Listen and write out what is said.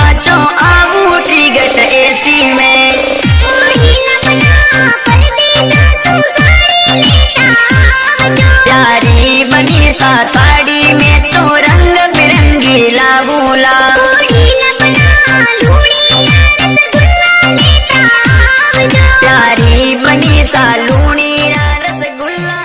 पाछो आऊं ticket AC में। प्यारी बनी सा साड़ी में तो रंग बिरंगी लाबूला।